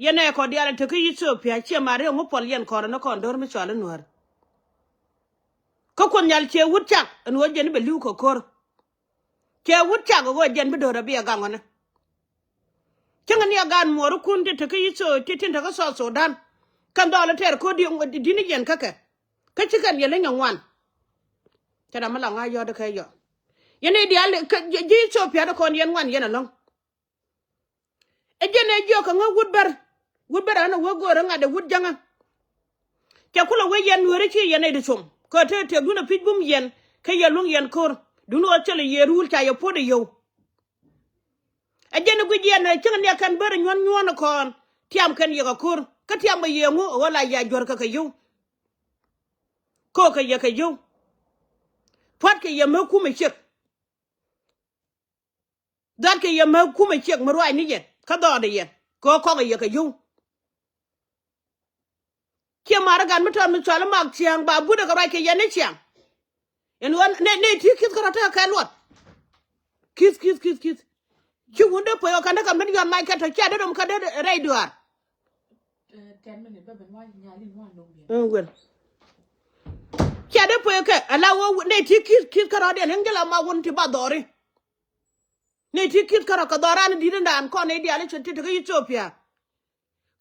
yene ko diale te ki Ethiopia che mare ngo pol yen ko no ko ndor mi chwale nuer ko kon nyal che wutchak en wo jen be liu ko kor che wutchak go jen be do rabia gangone chenga ni gan moru kun te ki Ethiopia tin ta ko so Sudan kan dole ter ko di ni yen kake ka chikan yele nyangwan tara mala nga yo de kayo yene diale ji Ethiopia da kon yen wan yen along ejene jo ka ngo wudber ana wo goro nga de wudjanga ke kula we yen wore chi yene de chum ko te duna pitbum yen ke yelung yen kor dunu o chele yerul ta yo pode yo ejene gu yen chinga ne kan ber nyon kon tiam kan yo kor ka tiam ye ngo wala ya jor ka yo ko ka ye ka yo pat ke ye ma kuma chek dan ke ye ma kuma chek marwai ni yen ka do de yen ko ye ka yo ke mara gan mutan mu chala mak chiang ba bu de ka ke yen chiang en wan ne ti kit ka ta ka lot kit ki wonde po yo kan ka men yon mai ka ta cha de dum ka de radio 10 minutes ba ben wa nyali wa no bien cha de po ke ala wo ne ti kit ka ra de hen jala ma won ti ba dori ne ti kit ka ka doran di ndan ko ne di ale choti to Ethiopia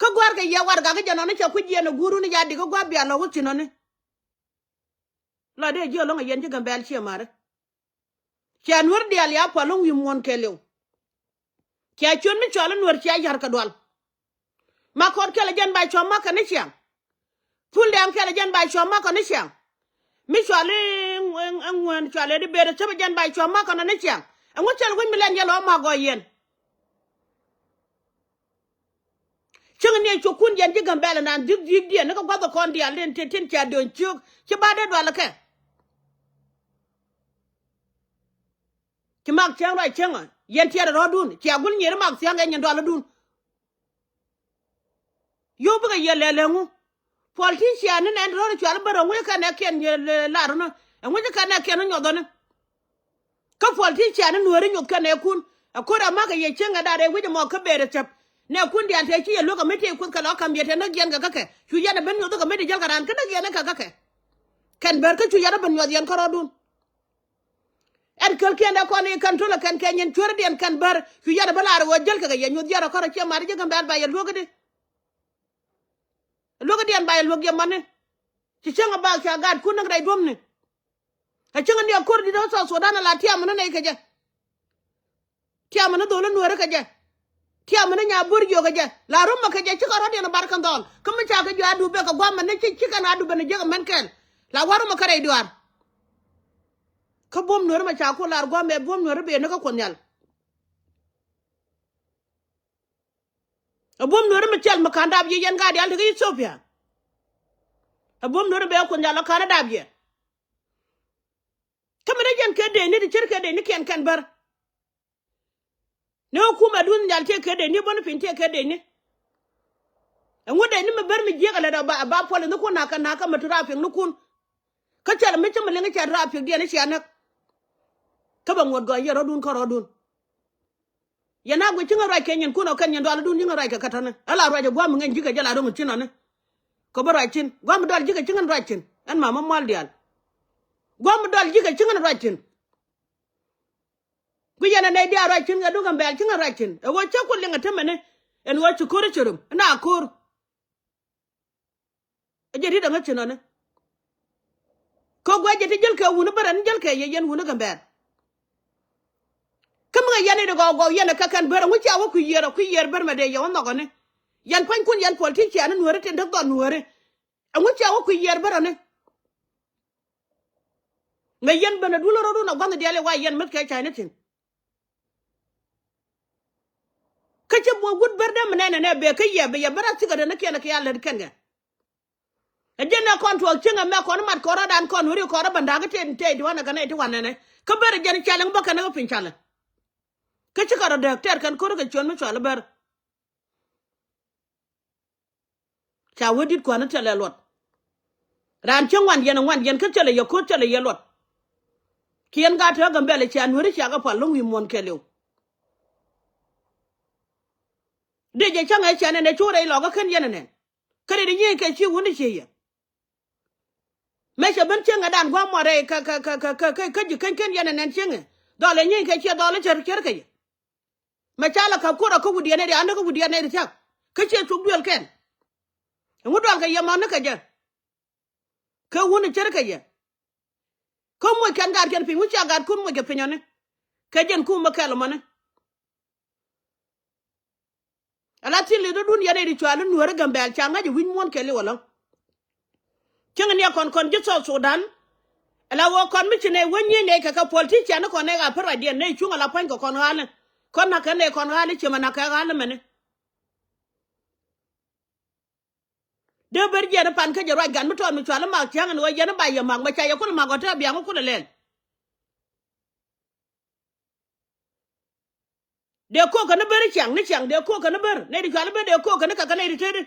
ka gwar ka ya war ga jano ne cha ku je no guru ne ya di ko gwa bia no wuti no ne la de je lo ngayen je Gambella chi mare cha nur di ale ya po lo wi mon ke lew cha chon mi chola nur cha yar ka dwal ma kor ke le jen ba cho ma ka ne chiang pul dem ke le jen ba cho ma ka ne chiang mi chole ngwan chole de bere cha jen ba cho ma ka ne chiang ngo chal wi mi len ye lo ma go yen chang ne cho kun yen je Gambella nan dig die ne ko gwa kon dia len ten cha don chuk che ba de dwal ke che mak chang rai chang yen tia ro dun cha gul nyer mak chang yen dwal dun yo ba ye le ngu politician ne en ro chal baro ngwe ka ne ken la ro no ngwe ka ne ken nyo do ne ka politician Nueri nyot ka ne kun akora ma ka ye chenga dare wi mo ka bere chap ne kun di ante chi ye lo ka mete kun ka lo ka miete na gen ga kake chu ya na ben nyot ka mete jal karan ka na gen ka kake kan ber ka chu ya na ben nyot yen ka rodun en kel ken da ko ne kan to la kan ken yen chور den kan ber chu ya na bala ro jal ka ye nyot ya ro ka che ma je Gambella ba ye lo ga de lo ga den ba ye lo ge man ne chi chenga ba cha gad kun na dai dom ne a chenga ne akor di do so Sudan la tiam na ne ka je tiam na do la Nueri ka je tiam na nya burjo ka je la rum ka je chika rodi na barkan dol kuma cha ka ju adu be ka gwa man ne chika na adu be ne je men ken la waru ma kare duar ka bom Nueri ma cha ko la gwa me bom Nueri be ne ka konyal a bom Nueri ma chal ma kanda bi yen ga di al ga Ethiopia a bom Nueri be konyal la kana da bi kamera jen ke de ni di cherke de ni ken kan bar ne kuma dun nyal te ke de ni bon fin te ke de ni ngode ni me bar mi je kala da ba pole no ko na ka ma traffic no kun ka chala me chama lenga cha traffic de ni cha na ka ba ngod go ye rodun ko rodun ya na go tinga ra kenyen kuno kan nyen do ala dun tinga ra ka katana ala ra je gwa mu ngen jiga jala do mu tinone ko ba ra tin gwa mu dal jiga tinga ra tin an mama mal dial gwa mu dal jiga tinga ra tin ku yana ne dia ra tin ga do Gambella tinga ra tin e wo cha ko lenga temene en wo chu ko churum na kur ajeri da ngachino ne ko gwa je te jel ka wunu baran jel ka ye yen wunu Gambella kama yana de go yana ka kan bara wuce awu ku yer bar ma de yo no go ne yan pan kun yan politician Nueri te ndok Nueri an wuce awu ku yer bara ne me yen bana dulo ro na gwan de ale wa yen met ka china tin ka ce bo gud bar da mena ne be ka ye be ya bara tiga da nake na ka yalla kan ga ajena control chinga me ko mat ko dan ko Nueri ko ra banda ga te di wana ga ne ti wana ne ka bar jen chalang ba kana ga pin chala ka ci karo da ter kan ko ga chon me chala bar cha wodit ko na tele lot ran chen wan yen ka tele yo ko tele ye lot kien ga ta Gambella cha Nueri cha ga pa long wi mon kelew de je changa chane ne chore lo ga kan yana ne kare de yin ke chi woni chi ya me che ban chenga dan gwa more ka ji kan yana ne chenga dole yin ke chi dole cher ke ya me chala ka ko ko wudi ne de an ko wudi ne de tak ka che tu duel ken ngudol ka yama ne ka je ka woni cher ke ya ko mo kan gar ken pi mu cha gar kun mo ke pinyone ka jen ku ma kala mane ala ti le do dun yare ri chwalu nuore Gambella changa ji win mon kele wala chenga ne kon ji so Sudan ala wo kon mi chine wonye ne ka politician ko ne ga para die ne chunga la pan ko kon hale kon na ka ne kon hale chema na ka hale mane de ber je na pan ka je ra gan mi ton mi chwalu ma changa no je na ba ya ma cha ya ko ma ko ta bi an ko le de ko ka na ber chang ni chang de ko ka na ber ne ri chwalu ber de ko ka na ka ne ri tede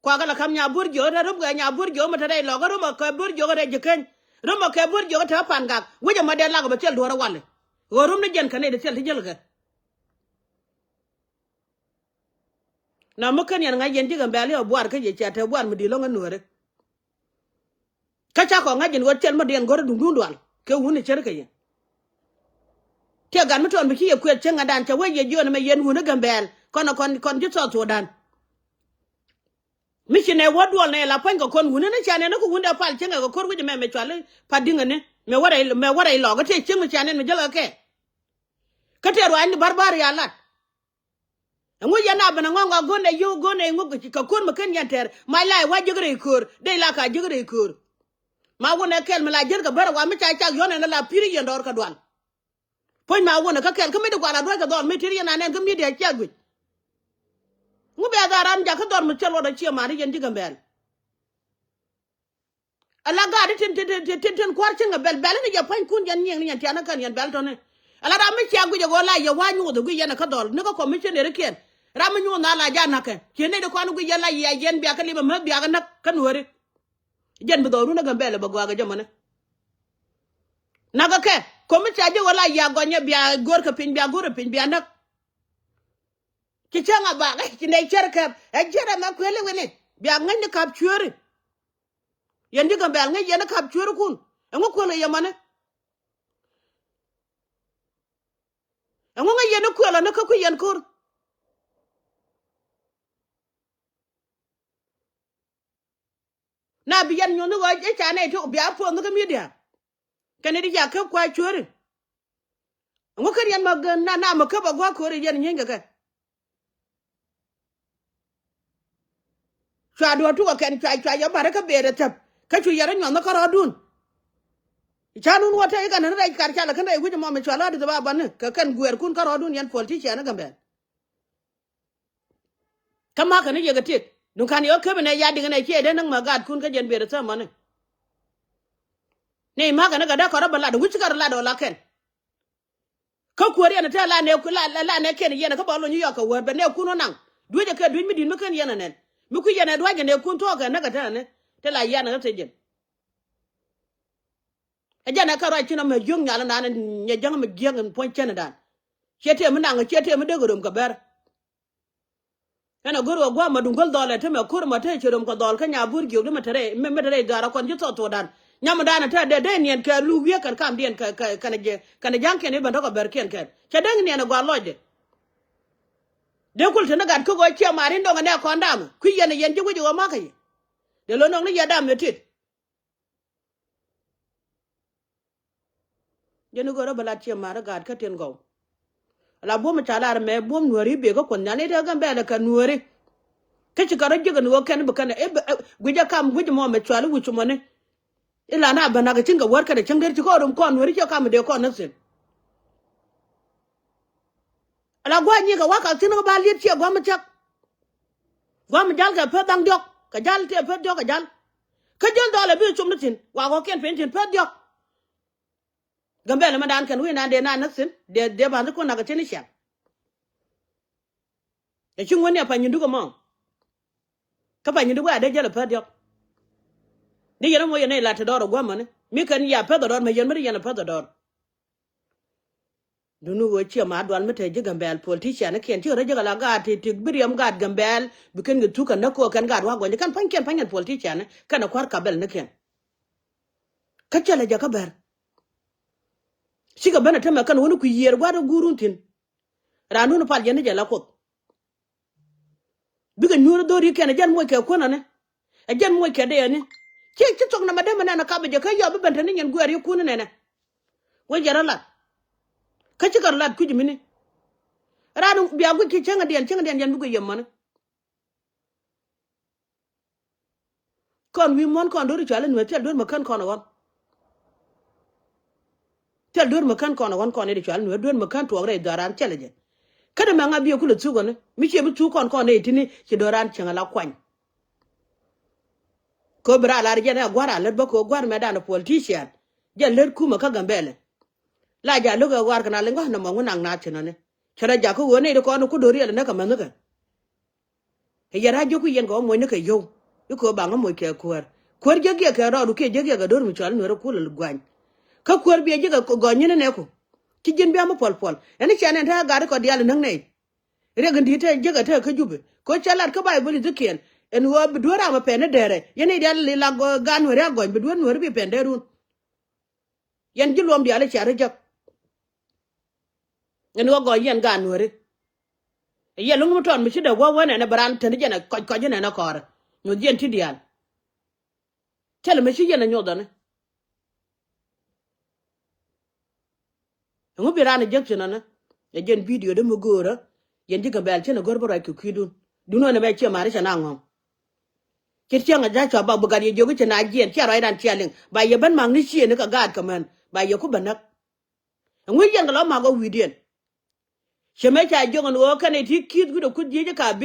kwa gala kam nya burjo da rum ga nya burjo ma tare lo ga rum ka burjo ga de ken rum ka burjo ta pan ga wuja ma de la ga tel do ra wale go rum ne jen ka ne de tel jel ga na mo kan yan ga jen ji Gambella o buar ka je cha ta buar mu di lo nga nuore ka cha ko nga jen wo tel ma den go dum dum wal ke woni cher ka ye te gan mi ton bi ki ku chen ga dan cha we je jo na me yen woni Gambella kon ji so dan michine wadwal ne la pan ko kon wuna ne chane ne ko wunda pal chenga ko kor wuje me chwale padinga ne me wara lo ga te chenga chane me jala ke katero an barbar ya lat ngu ya na bana ngonga gone yu gone ngu ka kon me ken yanter my life wa jigre kur de la ka jigre kur ma wona kel me la jirga bara wa me cha yone na la piri yendor ka dwan pon ma wona ka kel ka me de gwala do ka don me tiri na ne ka mi de chagwi ngu be garam ja ka don mu chelo da chi ma ri yendi Gambella ala ga de tin kwar chinga bel ne ja pan kun yan nyeng yan tiana kan yan bel to ne ala ra mi cha gu je go la ya wa nyu do gu yana ka dol ne ko commission ne ken ra mi nyu na la ja na kan ke ne de kwanu gu yalla ya yen bi aka liba ma bi aka nak kan wori jen bu do ru na Gambella ba gwa ga jamane naga ke commission je wala ya go nya bi gor ka pin bi gor pin bi nak ki changa ba ga ki ne cherka e jera ma kwele wene bi ngani kap churi yendi Gambella ngai yena kap churi kun ngo ko le yamane ngo ngai yena ko la na ka ku yen kur na bi yan nyono go e cha ne to bi apo ngo media kane di ja ka kwa churi ngo kan yan ma na ma ka ba gwa ko re yen nyenga ka chwa do tu ko ken chwa ya bare ka bere tap ka chu yara nyono ka rodun chanun wata e kan na kar chala kan e gujo mo me chwala de ba ban ka kan guer kun ka rodun yan politician na Gambella kama kan ye ga tit dun kan yo ke ne ya dinga ne ke de nan magad kun ka jen bere ta man ne ma ga na ga da ka rabala da guci kar la da la ken ka kuori na ta la ne ku la ne ken ye na ka ba lo New York wa be ne kuno nan duje ke dun mi din me kan ye na nen mi ku ye na dwa ga ne kun to ga na ga ta ne te la ya na ta jen ajana ka ra china me jung nyala na ne jang me giang pon chen dan chete me nang chete me de gorom ka ber kana goro gwa ma dungol dole te me kur ma te chirom ka dol ka nya bur gyo me tere me tere gara kon ji to dan nyam dan ta de nien ka lu wie kan kam dien ka kana jang ken be ndo ka ber ken che dang ne na gwa loje de kul te na gad ko go che mari ndo ne ko ndam ku yen yen ji go ma kai de lo nong ne ya dam me tit jenu goro bala che mara gad ka ten go la bom chala me bom Nueri be ko kon ne de Gambella ka Nueri ke ci karo jiga no ken be kan e guja kam guja mo me chwalu wuchu mone ila na bana ga cinga warka da cingar ci ko rum ko Nueri ke kam de ko nasin ala gwa ni ga waka tin ba liet ci gwa ma chak gwa ma jal ga pe dang dok ka jal te pe dok ka jal dole bi chum natin wa ko ken pen tin pe dok Gambella ma dan kan wi na de na nasin de ba ko na ga tin sha e ci ngone pa nyindu ko mo ka pa nyindu ga de jala pe dok ni yera mo yene la te doro gwa mane mi kan ya pe doro me yen me yana pe doro dunu wo chi ma dwan mete je Gambella politician ken ti re je la ga ti biriam ga Gambella biken ge tuka na ko kan ga wa go kan panken politician kana kwar kabel ne ken kachala ja ka ber siga bana tama kan woni ku yer gwa da guruntin ranu no pal jene je la ko biga nyuro do ri ken jan mo ke ko na ne a jan mo ke de ne ci tok na madama na ka be je ka yo be banta ne nyen gwa ri ku ne ne wo jara la ka ci kar lat ku jimini ranu biya gu ki cenga den jan bugo yemma kon wi mon kon do ri chala no tel do makan kon won tel do makan kon won kon ri chala no do makan to re daran cheleje kada ma ngabi ku lu tugo ne mi che bu tu kon ne tini ci doran cenga la kwany ko bra la rje na gwara le bako gwar me dan politician je le ku ma ka Gambella la ja lu ga gwar kana le ngah na ma ngunang na chenane chara ja ko woni ko no ku do ri le na ka ma nuka e yara jo ku yen go mo ne ka yo ko ba ngamo ke kwar jege ka ro ke jege ga dor mi chal no ko le gwany ka kwar bi jege ko go nyine ne ko ti jin bi am pol ene chane ta ga ko dial nang ne re ga ndi te jege te ka jube ko chalat ka bay boli duken en wo bi dora ma pene dere yene dial li la go gan wore go bi dor no bi pende run yen jilom dial chare jak en wo go yen gan wore ye lungu ton mi chide wo wona ne bran tene jena ko jena na kor no jen ti dial tele me chi yena nyodane ngo birane jekchina na ya jen video de mugora yen diga bel chena gorbo ra ku kidun duno ne be che mari chana ngom kirtianga ja cha ba bugar ye jogo chena jen cha ra dan cheling ba ye ban mang ni chi ne ka gad kaman ba ye ku banak ngo yen ga ma go widien cheme cha jogo no ka ne ti kid gudo ku je ka